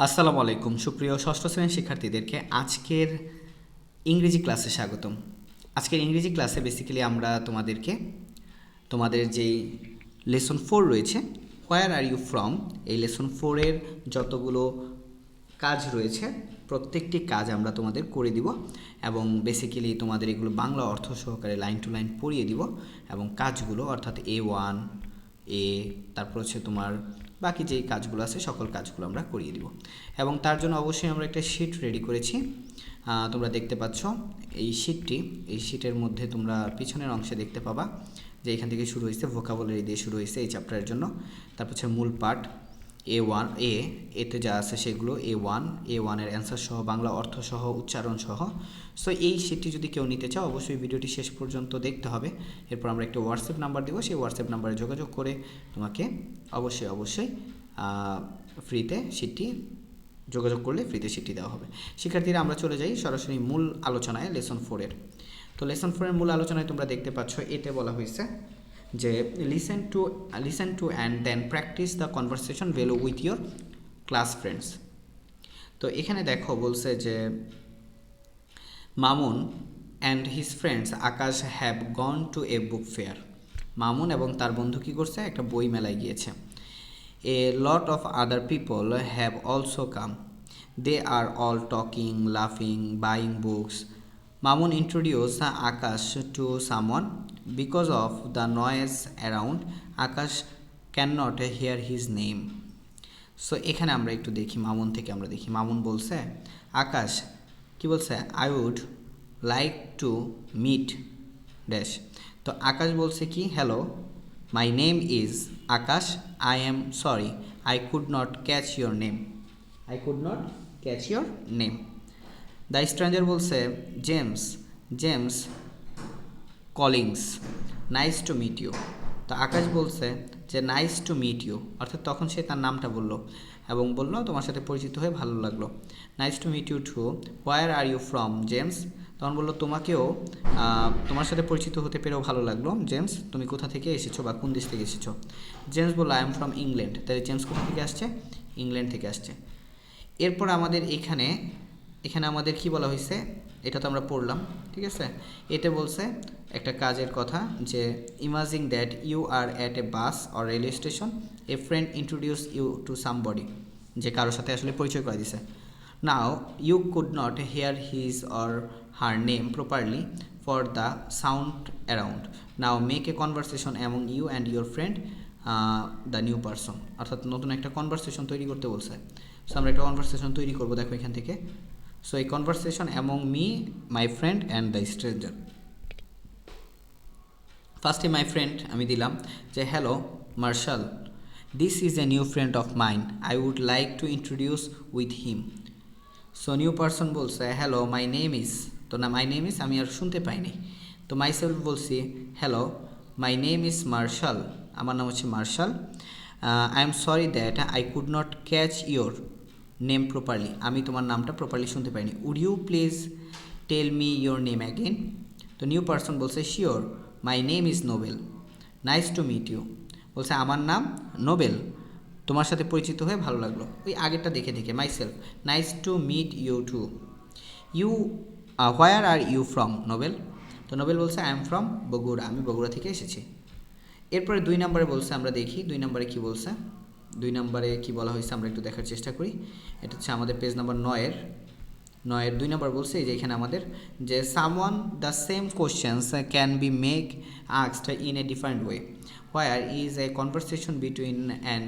আসসালামু আলাইকুম সুপ্রিয় ষষ্ঠ শ্রেণীর শিক্ষার্থীদেরকে আজকের ইংরেজি ক্লাসে স্বাগতম। আজকের ইংরেজি ক্লাসে বেসিক্যালি আমরা তোমাদের যেই লেসন 4 রয়েছে, হোয়ার আর ইউ ফ্রম, এই লেসন 4-এর যতগুলো কাজ রয়েছে প্রত্যেকটি কাজ আমরা তোমাদের করে দিব এবং বেসিক্যালি তোমাদের এগুলো বাংলা অর্থ সহকারে লাইন টু লাইন পড়িয়ে দিব এবং কাজগুলো অর্থাৎ A1 তারপর হচ্ছে তোমার বাকি যেই কাজগুলো আছে সকল কাজগুলো আমরা করিয়ে দিব এবং তার জন্য অবশ্যই আমরা একটা শিট রেডি করেছি। তোমরা দেখতে পাচ্ছ এই শিটের মধ্যে তোমরা পিছনের অংশে দেখতে পাবা যে এখান থেকে শুরু হয়েছে ভোকাবুলারি দিয়ে শুরু হয়েছে এই চ্যাপ্টারের জন্য। তারপর হচ্ছে মূল পাঠ A1 এতে যা আছে সেগুলো A1-এর অ্যান্সার সহ বাংলা অর্থ সহ উচ্চারণ সহ। সো এই শিটটি যদি কেউ নিতে চাও অবশ্যই ভিডিওটি শেষ পর্যন্ত দেখতে হবে। এরপর আমরা একটা হোয়াটসঅ্যাপ নাম্বার দেবো, সেই হোয়াটসঅ্যাপ নাম্বারে যোগাযোগ করে তোমাকে অবশ্যই ফ্রিতে শিটটি যোগাযোগ করলে ফ্রিতে শিটটি দেওয়া হবে। শিক্ষার্থীরা আমরা চলে যাই সরাসরি মূল আলোচনায় লেসন 4-এর। তো লেসন 4-এর মূল আলোচনায় তোমরা দেখতে পাচ্ছ এতে বলা হয়েছে যে listen to and then practise the conversation well with your class friends. তো এখানে দেখো বলছে যে Mamun and his friends Akash have gone to a book fair. Mamun এবং তার বন্ধু কী করছে, একটা বই মেলায় গিয়েছে। A lot of other people have also come, they are all talking, লাফিং, buying books. Mamun introduced Akash to someone. Because of the noise around, Akash cannot hear his name. So এখানে আমরা একটু দেখি মামুন থেকে আমরা দেখি মামুন বলছে আকাশ কি বলছে, I would like to meet dash. তো আকাশ বলছে কি, hello my name is Akash, I am sorry I could not catch your name, I could not catch your name. The stranger বলছে James Collins, nice to meet you. তো আকাশ বলছে যে nice to meet you, অর্থাৎ তখন সে তার নামটা বললো এবং বললো তোমার সাথে পরিচিত হয়ে ভালো লাগলো। Nice to meet you too, where are you from James. তখন বললো তোমাকেও তোমার সাথে পরিচিত হতে পেরেও ভালো লাগলো জেমস, তুমি কোথা থেকে এসেছো বা কোন দেশ থেকে এসেছো। জেমস বললো আই এম ফ্রম ইংল্যান্ড। তাহলে জেমস কোথা থেকে আসছে, ইংল্যান্ড থেকে আসছে। এরপর আমাদের এখানে আমাদের কি বলা হয়েছে এটা তো আমরা পড়লাম, ঠিক আছে। এতে বলছে একটা কাজের কথা যে imagine that you are at a bus or railway station, a friend introduce you to somebody, যে কারোর সাথে আসলে পরিচয় করে দিছে। Now you could not hear his or her name properly for the sound around, now make a conversation among you and your friend the new person. অর্থাৎ নতুন একটা কনভারসেশন তৈরি করতে বলছে। সো আমরা একটা কনভারসেশন তৈরি করবো, দেখো এখান থেকে। সো এই conversation among me, my friend and the stranger. ফার্স্টে মাই ফ্রেন্ড আমি দিলাম যে hello Marshal, this is a new friend of mine, I would like to introduce with him. So new person বলছে হ্যালো মাই নেম ইজ, তো না মাই name is আমি আর শুনতে পাইনি, তো মাই সেলফ বলছি hello my name is Marshal, আমার নাম হচ্ছে Marshal. I am sorry that I could not catch your name properly, আমি তোমার নামটা প্রপারলি শুনতে পাইনি। Would you please tell me your name again. তো নিউ পারসন বলছে sure my name is Nobel, nice to meet you. বলছে আমার নাম নোবেল, তোমার সাথে পরিচিত হয়ে ভালো লাগলো। ওই আগেরটা দেখে myself, nice to meet you too. You where are you from Nobel. তো নোবেল বলছে আই এম ফ্রম বগুড়া, আমি বগুড়া থেকে এসেছি। এরপরে 2 নম্বরে বলছে, আমরা দেখি 2 নম্বরে কী বলছে। 2 নম্বরে কী বলা হয়েছে আমরা একটু দেখার চেষ্টা করি। এটা হচ্ছে আমাদের পেজ নাম্বার 9-এর 2 নম্বর বলছে এই যে এখানে আমাদের যে someone the same questions can be make asked in a different way, where is a conversation between an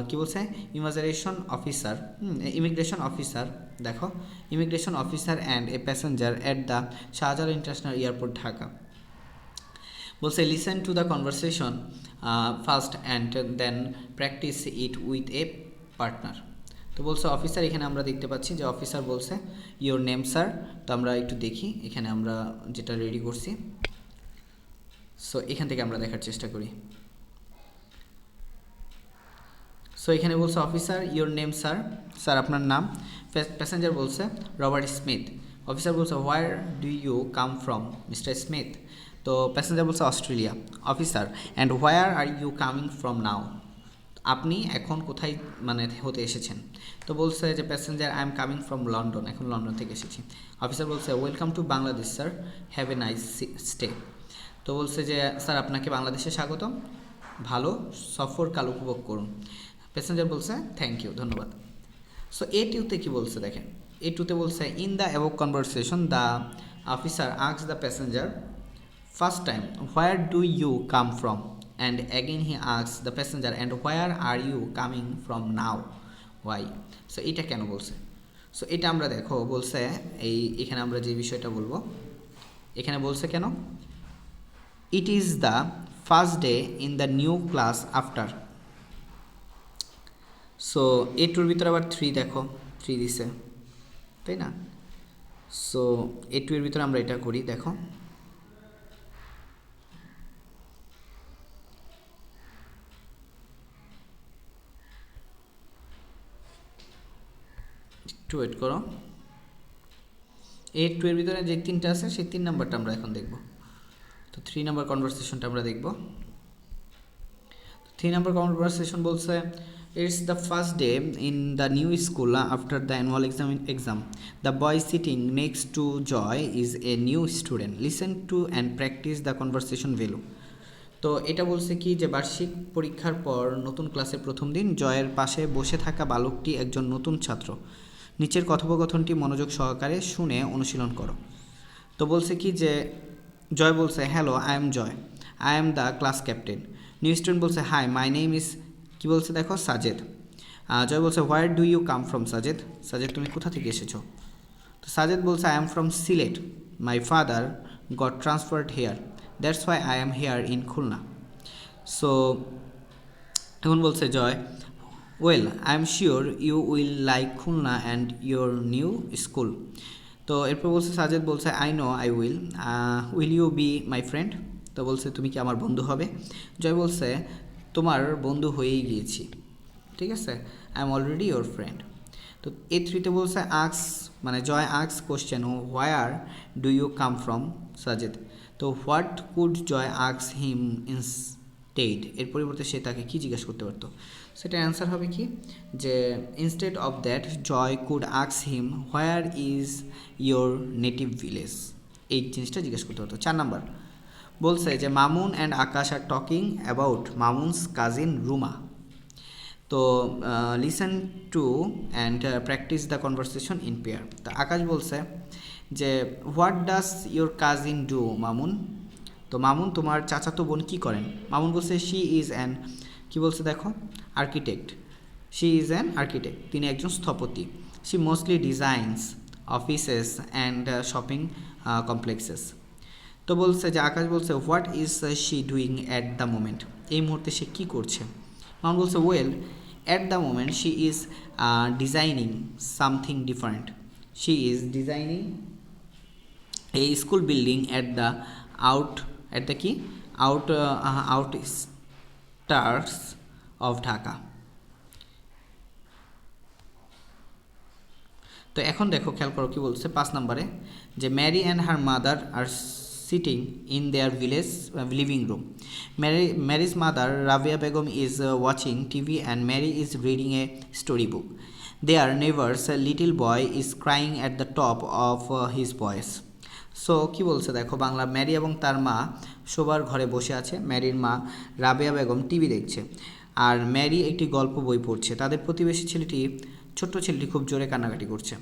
কী বলছে ইমিগ্রেশন অফিসার, দেখো immigration officer and a passenger at the Shahjalal international airport Dhaka. বলছে listen to the conversation first and then practise it with a partner. তো বলছে officer, এখানে আমরা দেখতে পাচ্ছি যে অফিসার বলছে ইয়োর নেম স্যার। তো আমরা একটু দেখি এখানে আমরা যেটা রেডি করছি। সো এখান থেকে আমরা দেখার চেষ্টা করি। সো এখানে বলছে officer your name sir, sir আপনার নাম। প্যাসেঞ্জার বলছে রবার্ট স্মিথ। অফিসার বলছে where do you come from mister Smith. তো প্যাসেঞ্জার বলছে Australia. Officer and where are you coming from now. তো আপনি এখন কোথায় মানে হতে এসেছেন? তো বলছে যে passenger I am coming from London, এখন লন্ডন থেকে এসেছি। অফিসার বলছে welcome to Bangladesh sir, have a nice stay. তো বলছে যে স্যার আপনাকে বাংলাদেশে স্বাগতম, ভালো সফরকাল উপভোগ করুন। প্যাসেঞ্জার বলছে থ্যাংক ইউ, ধন্যবাদ। সো এ টুতে কী বলছে দেখেন, এ টুতে বলছে in the above conversation the officer asks the passenger first time where do you come from, and again he asks the passenger and where are you coming from now, why. সো এটা কেন বলছে? So এটা আমরা দেখো বলছে এখানে আমরা যে বিষয়টা বলবো, এখানে বলছে কেন, it is the first day in the new class after. So A টুর ভিতরে আবার 3 দেখো, 3 দিছে, তাই না? সো এ টু এর ভিতরে আমরা এটা করি, দেখো একটু ওয়েট করো। এ টু এর ভিতরে যে 3টা আছে সেই 3 নাম্বারটা আমরা এখন দেখব। তো 3 নাম্বার কনভারসেশনটা আমরা দেখব। 3 নাম্বার কনভারসেশন বলছে it's the first day in the new school after the annual exam. The boy sitting next to Joy is a new student, listen to and practice the conversation below. তো এটা বলছে কি যে বার্ষিক পরীক্ষার পর নতুন ক্লাসের প্রথম দিন জয়ের পাশে বসে থাকা বালকটি একজন নতুন ছাত্র। নিচের কথোপকথনটি মনোযোগ সহকারে শুনে অনুশীলন করো। তো বলছে কি যে জয় বলছে hello I am Joy, I am the class captain. New student বলছে হাই মাই নেম ইজ, কি বলছে দেখো, সাজেদ। জয় বলছে where do you come from Sajed, Sajed তুমি কোথা থেকে এসেছো? তো সাজেদ বলছে I am from Sylhet, my father got transferred here, that's why I am here in Khulna. So এখন বলছে Joy well I am sure you will like Khulna and your new school. তো এরপর বলছে সাজেদ বলছে I know I will you be my friend. তো বলছে তুমি কি আমার বন্ধু হবে? জয় বলছে তোমার বন্ধু হয়েই গিয়েছি, ঠিক আছে, I am already your friend. তো এ থ্রিতে বলছে আক্স, মানে Joy asks question where do you come from Sajed. তো what could Joy asks him instead, এর পরিবর্তে সে তাকে কী জিজ্ঞাসা করতে পারতো? সেটার অ্যান্সার হবে কি যে instead of that Joy could asks him where is your native village, এই জিনিসটা জিজ্ঞেস করতে পারতো। 4 নাম্বার বলছে যে Mamun and Akash are talking about Mamun's cousin Ruma. তো listen to and practice the conversation in pair. তো আকাশ বলছে যে what does your cousin do Mamun. তো মামুন তোমার চাচাতো বোন কী করেন? মামুন বলছে শি ইজ অ্যান, কী বলছে দেখো, architect, she is an architect, তিনি একজন স্থপতি। She mostly designs offices and shopping complexes. তো বলছে যে আকাশ বলছে what is she doing at the moment, এই মুহূর্তে সে কী করছে? মামুন বলছে well at the moment she is designing something different, she is designing a school building at the কি outskirts of Dhaka. তো এখন দেখো খেয়াল করো কি বলছে 5 নম্বরে যে Mary and her mother are sitting in their village living room. Mary's mother Rabia Begum is watching TV and Mary is reading a story book. Their neighbour's little boy is crying at the top of his voice. So কী বলছে দেখো Bangla, Mary এবং তার মা শোবার ঘরে বসে আছে, ম্যারির মা রাবেয়া বেগম টিভি দেখছে আর ম্যারি একটি গল্প বই পড়ছে। তাদের প্রতিবেশী ছোট্ট ছেলেটি খুব জোরে কান্নাকাটি করছে।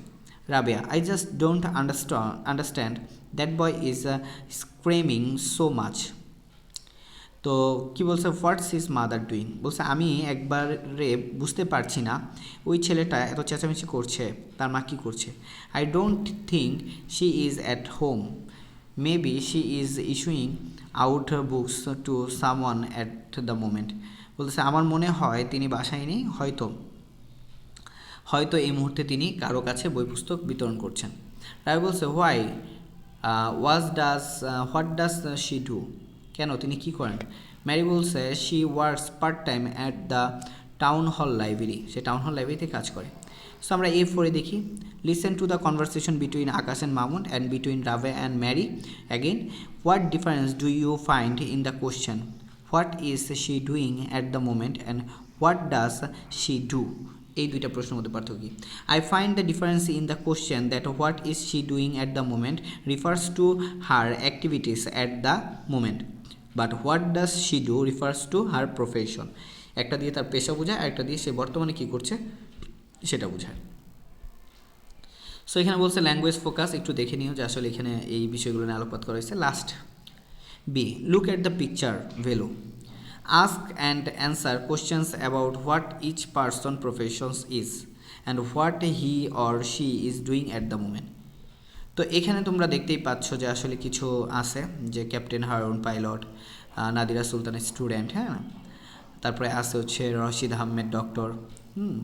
Rabeya I just don't understand that boy is screaming so much. তো কি বলছে হোয়াটস হিজ মাদার ডুইং, বলছে আমি একবারে বুঝতে পারছি না ওই ছেলেটা এত চেঁচামেচি করছে, তার মা কী করছে। I don't think she is at home, maybe she is issuing out books to someone at the moment. বলতেছে আমার মনে হয় তিনি বাসায় নেই, হয়তো এই মুহূর্তে তিনি কারো কাছে বই পুস্তক বিতরণ করছেন। রায় বলছে হোয়াট ডাজ শি ডু, কেন তিনি কি করেন? ম্যারি বলছে she works part time at the town hall library, সে টাউন হল লাইব্রেরিতে কাজ করে। সো আমরা A4 দেখি listen to the conversation between Akash and Mamun and between Rabeya and Mary. Again what difference do you find in the question what is she doing at the moment and what does she do, এই দুইটা প্রশ্নের মধ্যে পার্থক্য কী? I find the difference in the question that what is she doing at the moment refers to her activities at the moment, but what does she do refers to her profession. একটা দিয়ে তার পেশা বোঝায়, একটা দিয়ে সে বর্তমানে কী করছে সেটা বোঝায়। সো এখানে বলছে ল্যাঙ্গুয়েজ ফোকাস, একটু দেখে নিও যে আসলে এখানে এই বিষয়গুলো নিয়ে আলোকপাত করা হয়েছে। Last B, look at the picture below, ask and answer questions about what each person professions is and what he or she is doing at the moment. তো এখানে তোমরা দেখতেই পাচ্ছ যে আসলে কিছু আছে, যে ক্যাপ্টেন হারুন পাইলট, নাদিরা সুলতান স্টুডেন্ট, হ্যাঁ, তারপরে আছে হচ্ছে রশিদ আহমেদ ডক্টর,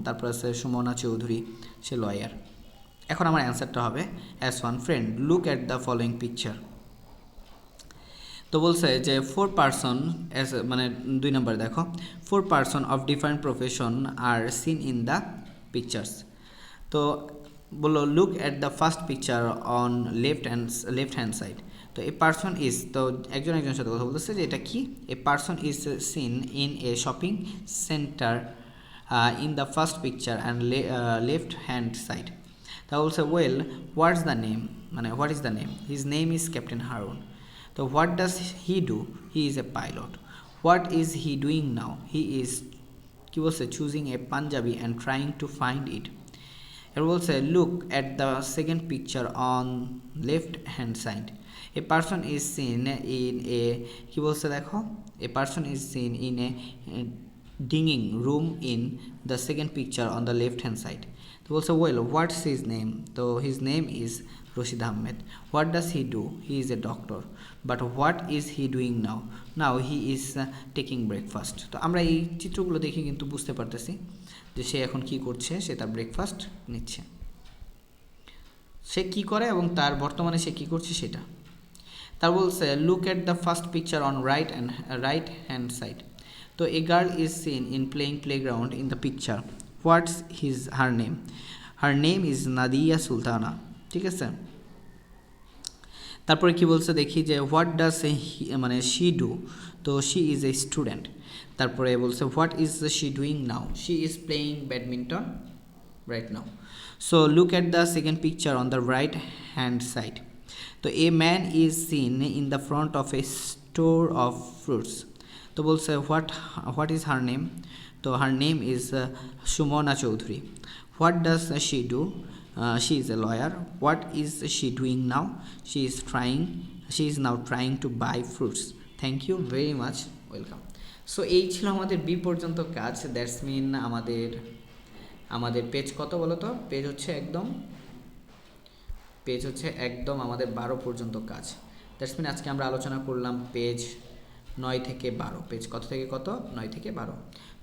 তারপরে আছে সুমনা চৌধুরী, সে লয়ার। এখন আমার অ্যান্সারটা হবে as one friend look at the following picture. তো বলছে যে 4 পারসন এস, মানে 2 নম্বর দেখো, 4 person of different profession are seen in the pictures. তো বললো look at the first picture on left hand side. তো এ পারসন ইজ, তো একজনের সাথে কথা বলতেছে যে এটা কি, a person is seen in a shopping centre in the first picture and left hand side. তা বলছে ওয়েল হোয়াটস দ্য নেম, মানে what is the name, his name is captain Harun. তো what does he do, he is a pilot. What is he doing now, he is কি বলছে choosing a Panjabi and trying to find it. এবার বলছে look at the second picture on left hand side. A person is seen in a, কি বলছে দেখো, a person is seen in a dining room in the second picture on the left hand side. তো বলছে well what's his name, তো his name is Rashid Ahmed. What does he do, he is a doctor. But what is he doing now, now he is taking breakfast. তো আমরা এই চিত্রগুলো দেখে কিন্তু বুঝতে পারতেছি যে সে এখন কি করছে, সে তার ব্রেকফাস্ট নিচ্ছে। সে কি করে এবং তার বর্তমানে সে কি করছে সেটা। তার বলছে look at the first picture on right hand side. তো a girl is seen in playground in the picture. What's her name, her name is Nadia Sultana, ঠিক আছে। তারপরে কি বলছে দেখি যে হোয়াট ডাজ মানে শি ডু, তো শি ইজ এ স্টুডেন্ট। তারপরে বলছে what is she doing now, she is playing badminton right now. So look at the second picture on the right hand side. তো a man is seen in the front of a store of fruits. তো বলছে what is her name, তো her name is Sumana Chowdhury. What does she do, she is a lawyer. What is she doing now, she is now trying to buy fruits. Thank you very much, welcome. So এই ছিল আমাদের B পর্যন্ত কাজ। That's mean আমাদের page কত বলো তো, page হচ্ছে একদম আমাদের 12 পর্যন্ত কাজ। দ্যাটস মিন আজকে আমরা আলোচনা করলাম পেজ 9 থেকে 12, পেজ কত থেকে কত, 9 থেকে 12।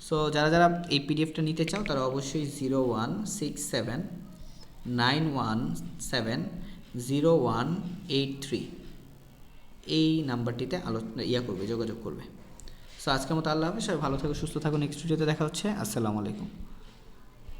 সো যারা এই পিডিএফটা নিতে চাও তারা অবশ্যই 0167917081 এই নাম্বারটিতে যোগাযোগ করবে। সো আজকের মতো আল্লাহ হাফেজ, সবাই ভালো থাকো, সুস্থ থাকো। নেক্সট ভিডিওতে দেখা হচ্ছে। আসসালামু আলাইকুম।